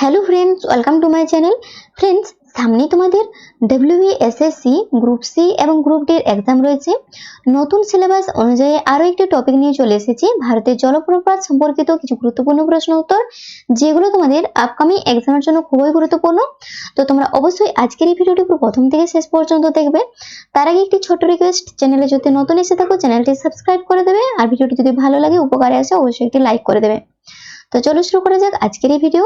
Hello friends, welcome to my channel. Friends, সামনে তোমাদের WBSSC group C এবং group D এর এক্সাম রয়েছে। নতুন সিলেবাস অনুযায়ী আরো একটি টপিক নিয়ে চলে এসেছি, ভারতের জলপ্রপাত সম্পর্কিত কিছু গুরুত্বপূর্ণ প্রশ্ন উত্তর, যেগুলো তোমাদের আপকামিং এক্সামের জন্য খুবই গুরুত্বপূর্ণ। তো তোমরা অবশ্যই আজকের এই ভিডিওটি পুরো প্রথম থেকে শেষ পর্যন্ত দেখবে। তার আগে একটি ছোট্ট রিকোয়েস্ট, চ্যানেলে যদি নতুন এসে থাকো চ্যানেলটি সাবস্ক্রাইব করে দেবে, আর ভিডিওটি যদি ভালো লাগে, উপকারে আসে, অবশ্যই একটি লাইক করে দেবে। তো চলো শুরু করা যাক আজকের এই ভিডিও।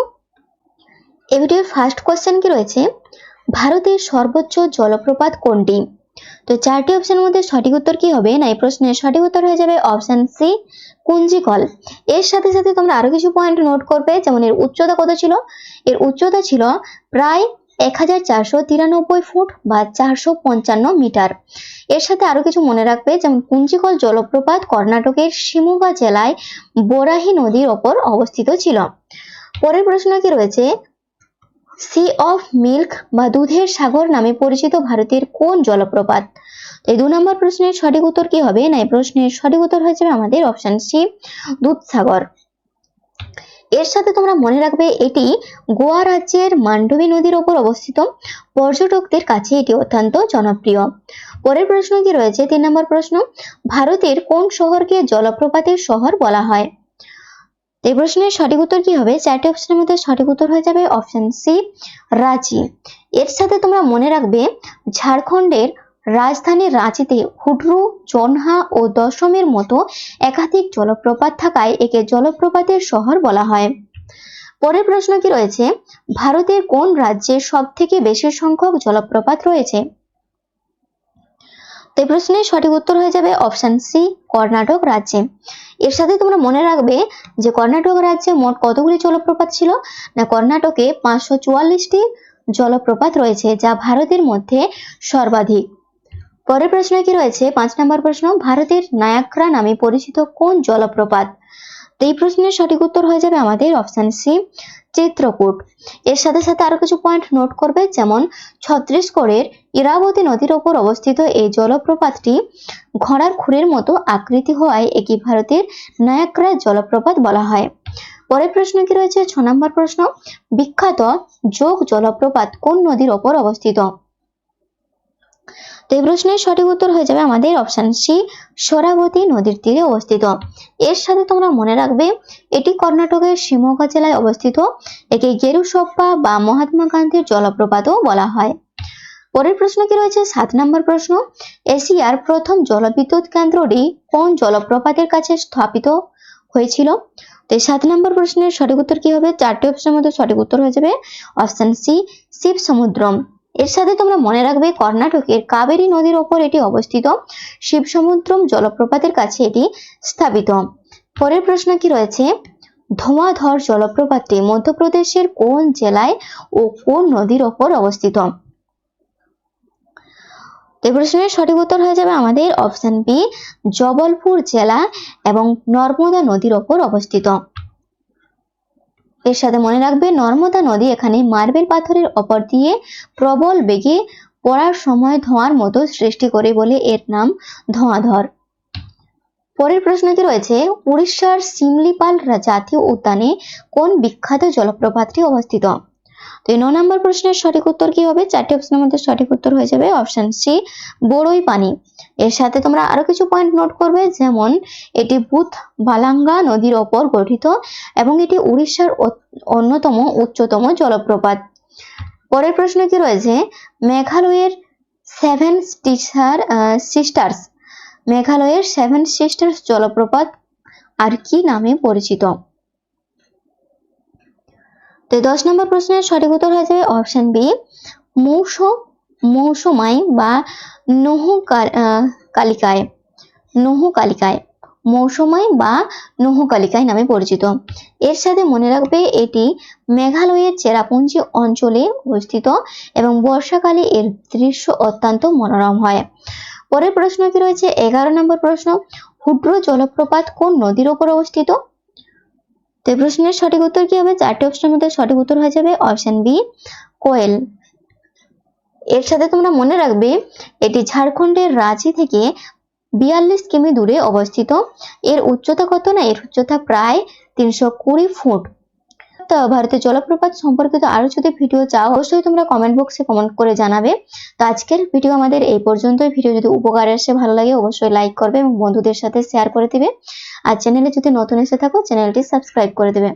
এই ভিডিওর ফার্স্ট কোশ্চেন কি রয়েছে, ভারতের সর্বোচ্চ জলপ্রপাত কোনটি? তো চারটি অপশনের মধ্যে সঠিক উত্তর কি হবে? না, এই প্রশ্নের সঠিক উত্তর হয়ে যাবে অপশন সি, কুঞ্জিকল। এর সাথে সাথে তোমরা আরো কিছু পয়েন্ট নোট করবে, যেমন এর উচ্চতা কত ছিল। এর উচ্চতা ছিল প্রায় 1493 ফুট বা 455 মিটার। এর সাথে আরো কিছু মনে রাখবে, যেমন কুঞ্জিকল জলপ্রপাত কর্ণাটকের শিমোগা জেলায় বরাহি নদীর ওপর অবস্থিত ছিল। পরের প্রশ্ন কি রয়েছে, সি অফ মিল্ক বা দুধের সাগর নামে পরিচিত ভারতের কোন জলপ্রপাত? এই 2 নম্বর প্রশ্নের সঠিক উত্তর কি হবে? না, এই প্রশ্নের সঠিক উত্তর হয়ে যাবে আমাদের অপশন সি, দুধসাগর। এর সাথে তোমরা মনে রাখবে, এটি গোয়া রাজ্যের মান্ডবী নদীর ওপর অবস্থিত। পর্যটকদের কাছে এটি অত্যন্ত জনপ্রিয়। পরের প্রশ্ন কি রয়েছে, 3 নম্বর প্রশ্ন, ভারতের কোন শহরকে জলপ্রপাতের শহর বলা হয়? এই প্রশ্নের সঠিক উত্তর কি হবে? চারটি অপশনের মধ্যে সঠিক উত্তর হয়ে যাবে অপশন সি, রাঁচি। এর সাথে তোমরা মনে রাখবে, ঝাড়খণ্ডের রাজধানী রাঁচিতে হুডরু, জনহা ও দশমের মতো একাধিক জলপ্রপাত থাকায় একে জলপ্রপাতের শহর বলা হয়। পরের প্রশ্ন কি রয়েছে, ভারতের কোন রাজ্যে সব থেকে বেশি সংখ্যক জলপ্রপাত রয়েছে? এই প্রশ্নের সঠিক উত্তর হয়ে যাবে অপশন সি, কর্ণাটক রাজ্যে। এর সাথে তোমরা মনে রাখবে যে কর্ণাটক রাজ্যে মোট কতগুলি জলপ্রপাত ছিল? না, কর্ণাটকে 544টি জলপ্রপাত রয়েছে, যা ভারতের মধ্যে সর্বাধিক। পরের প্রশ্ন কি রয়েছে, 5 নম্বর প্রশ্ন, ভারতের নায়াগ্রা নামে পরিচিত কোন জলপ্রপাত? এই প্রশ্নের সঠিক উত্তর হয়ে যাবে আমাদের অপশন সি, চিত্রকূট। এর সাথে সাথে আরো কিছু পয়েন্ট নোট করবে, যেমন ছত্তিশগড়ের ইরাবতী নদীর ওপর অবস্থিত এই জলপ্রপাতটি ঘোড়ার খুরের মতো আকৃতি হওয়ায় একে ভারতের নায়াগ্রা জলপ্রপাত বলা হয়। পরের প্রশ্ন কি রয়েছে, 6 নম্বর প্রশ্ন, বিখ্যাত যোগ জলপ্রপাত কোন নদীর ওপর অবস্থিত? তো এই প্রশ্নের সঠিক উত্তর হয়ে যাবে আমাদের অপশন সি, শরাবতী নদীর তীরে অবস্থিত। এর সাথে তোমরা মনে রাখবে, এটি কর্ণাটকের শিমোগা জেলায় অবস্থিত। একে গেরুসপ্পা বা মহাত্মা গান্ধীর জলপ্রপাতও বলা হয়। পরের প্রশ্ন কি রয়েছে, 7 নম্বর প্রশ্ন, এশিয়ার প্রথম জলবিদ্যুৎ কেন্দ্রটি কোন জলপ্রপাতের কাছে স্থাপিত হয়েছিল? তো এই 7 নম্বর প্রশ্নের সঠিক উত্তর কি হবে? চারটি অপশনের মধ্যে সঠিক উত্তর হয়ে যাবে অপশন সি, শিবসমুদ্রম। এর সাথে তোমরা মনে রাখবে, কর্ণাটকের কাবেরী নদীর ওপর এটি অবস্থিত। শিবসমুদ্রম জলপ্রপাতের কাছে এটি স্থাপিত। পরের প্রশ্ন কি রয়েছে, ধোঁয়াধর জলপ্রপাতটি মধ্যপ্রদেশের কোন জেলায় ও কোন নদীর ওপর অবস্থিত? এই প্রশ্নের সঠিক উত্তর হয়ে যাবে আমাদের অপশন বি, জবলপুর জেলা এবং নর্মদা নদীর ওপর অবস্থিত। এর সাথে মনে রাখবে, নর্মদা নদী এখানে মার্বেল পাথরের ওপর দিয়ে প্রবল বেগে পড়ার সময় ধোঁয়ার মতো সৃষ্টি করে বলে এর নাম ধোঁয়াধর। পরের প্রশ্নটি রয়েছে, উড়িষ্যার সিমলিপাল জাতীয় উদ্যানে কোন বিখ্যাত জলপ্রপাতটি অবস্থিত? তো এই 9 নম্বর প্রশ্নের সঠিক উত্তর কি হবে? চারটি অপশনের মধ্যে সঠিক উত্তর হয়ে যাবে অপশন সি, বড়ই পানি। এর সাথে তোমরা আরো কিছু পয়েন্ট নোট করবে, যেমন এটি বুথ বালাঙ্গা নদীর ওপর গঠিত এবং এটি উড়িষ্যার অন্যতম উচ্চতম জলপ্রপাত। পরের প্রশ্ন কি রয়েছে, মেঘালয়ের সেভেন সিস্টার্স জলপ্রপাত আর কি নামে পরিচিত? তো 10 নম্বর প্রশ্নের সঠিক উত্তর হয়ে যাবে অপশন বি, মৌসুমাই বা কালিকায় মৌসুমাই বা কালিকায় নামে পরিচিত। এর সাথে মনে রাখবে, এটি মেঘালয়ের চেরাপুঞ্জি অঞ্চলে অবস্থিত এবং বর্ষাকালে এর দৃশ্য অত্যন্ত মনোরম হয়। পরের প্রশ্ন কি রয়েছে, 11 নম্বর প্রশ্ন, হুড্রু জলপ্রপাত কোন নদীর উপর অবস্থিত? তো এই প্রশ্নের সঠিক উত্তর কি হবে? চারটি অপশনের মধ্যে সঠিক উত্তর হয়ে যাবে অপশন বি, কোয়েল। এর সাথে তোমরা মনে রাখবে, এটি ঝাড়খণ্ডের রাঁচি থেকে 42 কিমি দূরে অবস্থিত। এর উচ্চতা কত? না, এর উচ্চতা প্রায় 320 ফুট। ভারতের জলপ্রপাত সম্পর্কিত আরো যদি ভিডিও চাও অবশ্যই তোমরা কমেন্ট বক্সে কমেন্ট করে জানাবে। তো আজকের ভিডিও আমাদের এই পর্যন্তই। ভিডিও যদি উপকারে আসে, ভালো লাগে, অবশ্যই লাইক করবে এবং বন্ধুদের সাথে শেয়ার করে দিবে। আর চ্যানেলে যদি নতুন এসে থাকো চ্যানেলটি সাবস্ক্রাইব করে দেবে।